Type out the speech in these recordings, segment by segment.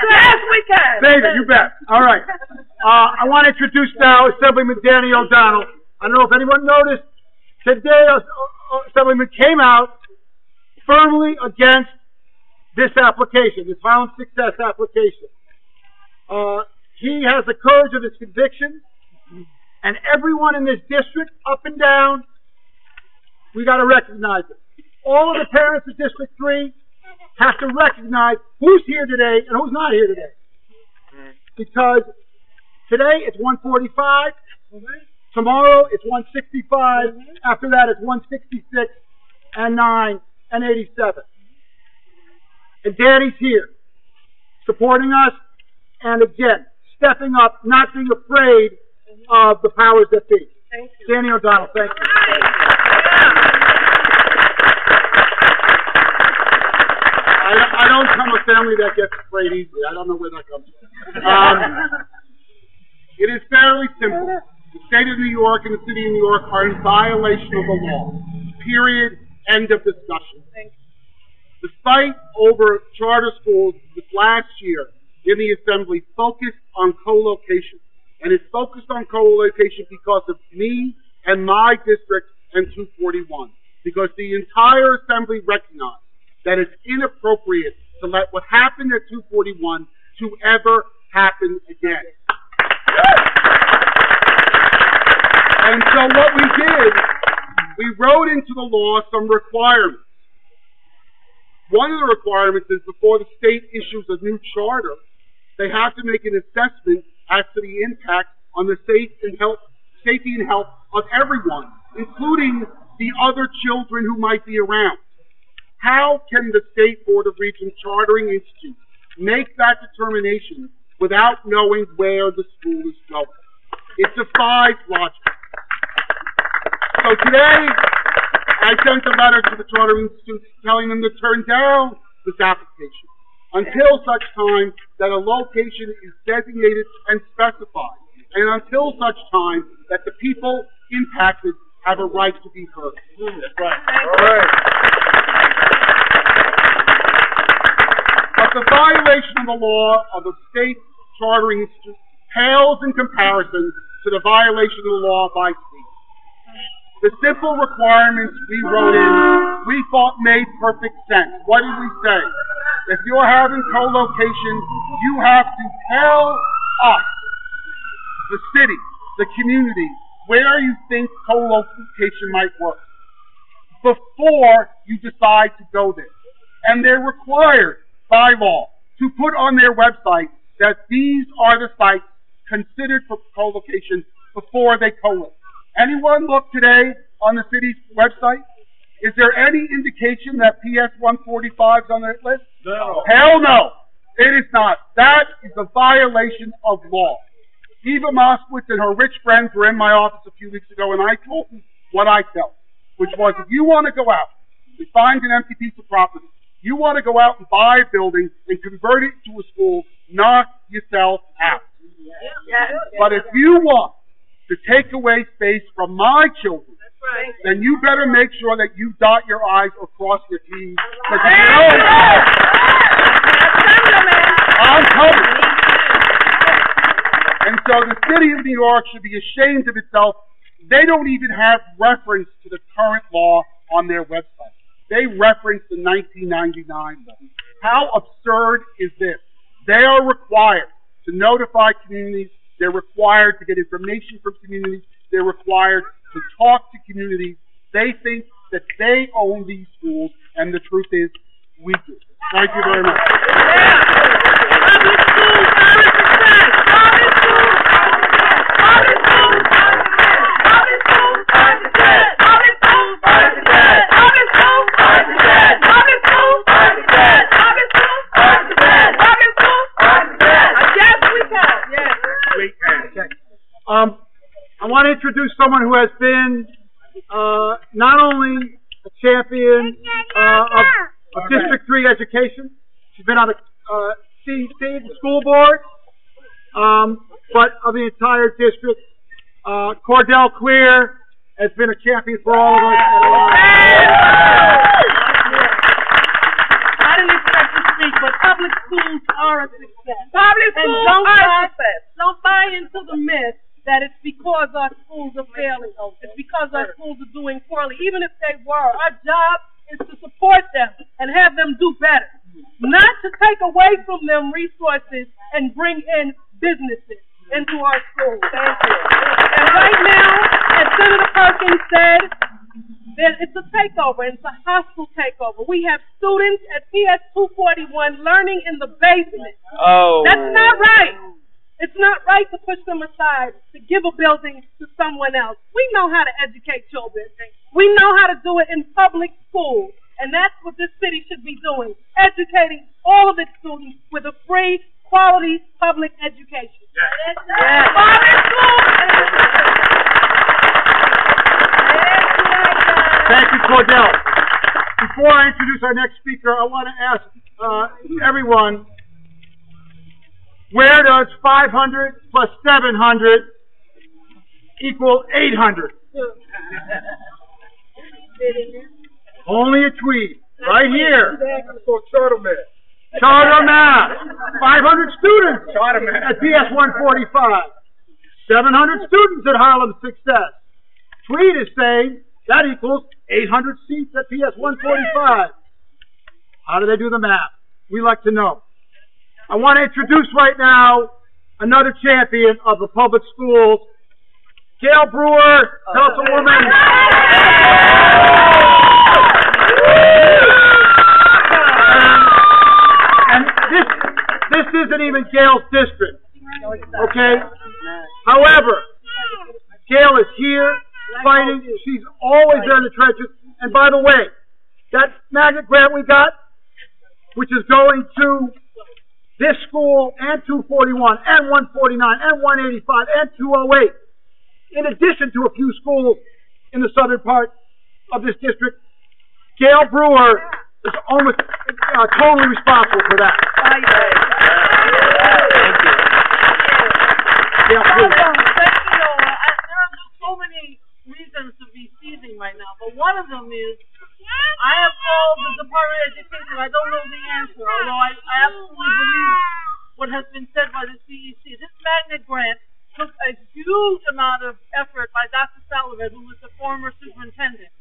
Yes, we can. David, you bet. All right. I want to introduce now Assemblyman Daniel O'Donnel. I don't know if anyone noticed, today Assemblyman came out firmly against this application, this violent success application. He has the courage of his conviction, and everyone in this district, up and down, we got to recognize it. All of the parents of District 3 have to recognize who's here today and who's not here today. Because today it's 145, tomorrow it's 165, after that it's 166, and 9, and 87. And Danny's here, supporting us, and again, stepping up, not being afraid of the powers that be. Thank you. Danny O'Donnell, thank you. I don't come a family that gets afraid easily. I don't know where that comes from. It is fairly simple. The state of New York and the city of New York are in violation of the law. Period. End of discussion. The fight over charter schools this last year in the Assembly focused on co-location. And it's focused on co-location because of me and my district and 241. Because the entire Assembly recognized that it's inappropriate to let what happened at 241 to ever happen again. And so what we did, we wrote into the law some requirements. One of the requirements is before the state issues a new charter, they have to make an assessment as to the impact on the safety and health of everyone, including the other children who might be around. How can the State Board of Regents Chartering Institute make that determination without knowing where the school is going? It defies logic. So today, I sent a letter to the Chartering Institute telling them to turn down this application until such time that a location is designated and specified, and until such time that the people impacted have a right to be heard. That's right. All right. But the violation of the law of the State Chartering Institute pales in comparison to the violation of the law by state. The simple requirements we wrote in, we thought made perfect sense. What did we say? If you're having co-location, you have to tell us, the city, the community, where you think co-location might work before you decide to go there. And they're required by law to put on their website that these are the sites considered for co-location before they co-locate. Anyone look today on the city's website? Is there any indication that PS 145 is on that list? No. Hell no. It is not. That is a violation of law. Eva Moskowitz and her rich friends were in my office a few weeks ago, and I told them what I felt, which was if you want to go out and find an empty piece of property, you want to go out and buy a building and convert it into a school, knock yourself out. But if you want to take away space from my children, then you better make sure that you dot your I's or cross your T's. I'm coming. And so the city of New York should be ashamed of itself. They don't even have reference to the current law on their website. They reference the 1999 law. How absurd is this? They are required to notify communities. They're required to get information from communities. They're required to talk to communities. They think that they own these schools, and the truth is, we do. Thank you very much. I want to introduce someone who has been not only a champion of District 3 education, she's been on the CEC, the school board, but of the entire district. Cordell Queer has been a champion for all of us. I didn't expect to public schools are a success. Public And schools don't are a success. don't buy into the myth that it's because our schools are failing. It's because our schools are doing poorly. Even if they were, our job is to support them and have them do better, not to take away from them resources and bring in businesses into our schools. Thank you. And right now, as Senator Perkins said, it's a takeover, and it's a hostile takeover. We have students at PS 241 learning in the basement. Oh. That's not right. It's not right to push them aside, to give a building to someone else. We know how to educate children. We know how to do it in public schools, and that's what this city should be doing, educating all of its students with a free, quality public education. Yes. Public schools! Thank you, Cordell. Before I introduce our next speaker, I want to ask everyone, where does 500 plus 700 equal 800? Only a tweet. Right here. Charter math. Charter math. 500 students at PS 145. 700 students at Harlem Success. Tweet is saying that equals 800 seats at PS 145. How do they do the math? We like to know. I want to introduce right now another champion of the public schools, Gail Brewer, Councilwoman. And this isn't even Gail's district, okay? However, Gail is here fighting. She's always there in the trenches. And by the way, that magnet grant we got, which is going to this school and 241 and 149 and 185 and 208, in addition to a few schools in the southern part of this district, Gail Brewer is almost totally responsible for that. Thank you. Gail, please. Thank you, Noah. There are just so many reasons to be seizing right now, but one of them is I have called the Department of Education. I don't know the answer, although I absolutely believe what has been said by the CEC. This magnet grant took a huge amount of effort by Dr. Sullivan, who was the former superintendent.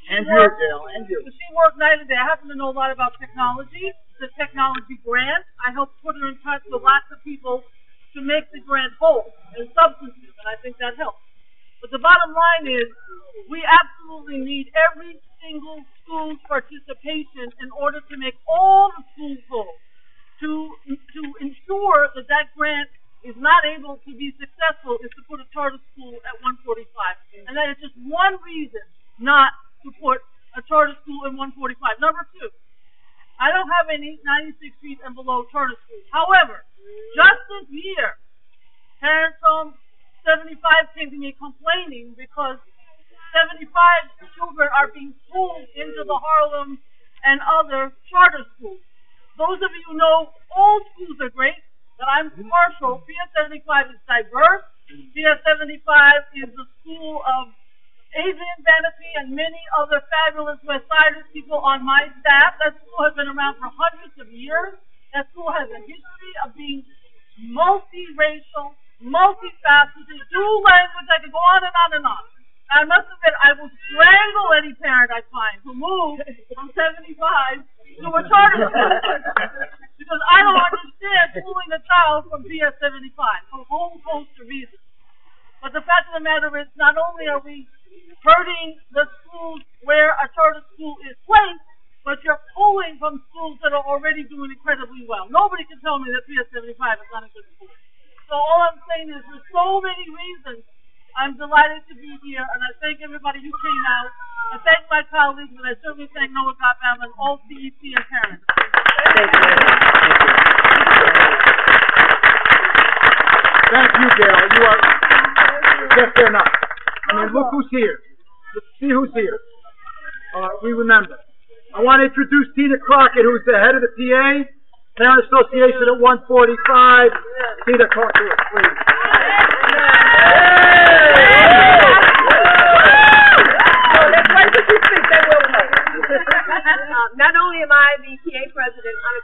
And you, Gail, and you. She worked night and day. I happen to know a lot about technology, the technology grant. I helped put her in touch with lots of people to make the grant whole and substantive, and I think that helps. But the bottom line is we absolutely need every single school's participation in order to make all the schools whole, to ensure that that grant is not able to be successful is to put a charter school at 145. And that is just one reason not to put a charter school in 145. Number two, I don't have any 96 feet and below charter schools. However, just this year, parents from 75 came to me complaining because 75 children are being pulled into the Harlem and other charter schools. Those of you who know all schools are great, but I'm partial. PS 75 is diverse. PS 75 is the school of Adrian Banaphy and many other fabulous West Siders people on my staff. That school has been around for hundreds of years. That school has a history of being multiracial, multifaceted, dual language. I could go on and on and on. I must admit, I will strangle any parent I find who moves from 75 to a charter school. Because I don't understand schooling a child from PS 75 for a whole host of reasons. But the fact of the matter is, not only are we hurting the schools where a charter school is placed, but you're pulling from schools that are already doing incredibly well. Nobody can tell me that PS 75 is not a good school. So all I'm saying is, for so many reasons, I'm delighted to be here, and I thank everybody who came out. I thank my colleagues, and I certainly thank Noah Gotbaum and all CEC and parents. Thank you, Gail. You are just enough. I mean, look who's here. Let's see who's here. We remember. I want to introduce Tina Crockett, who's the head of the PA Parent Association at 145. Tina, talk to us, please. Not only am I the PA president, I'm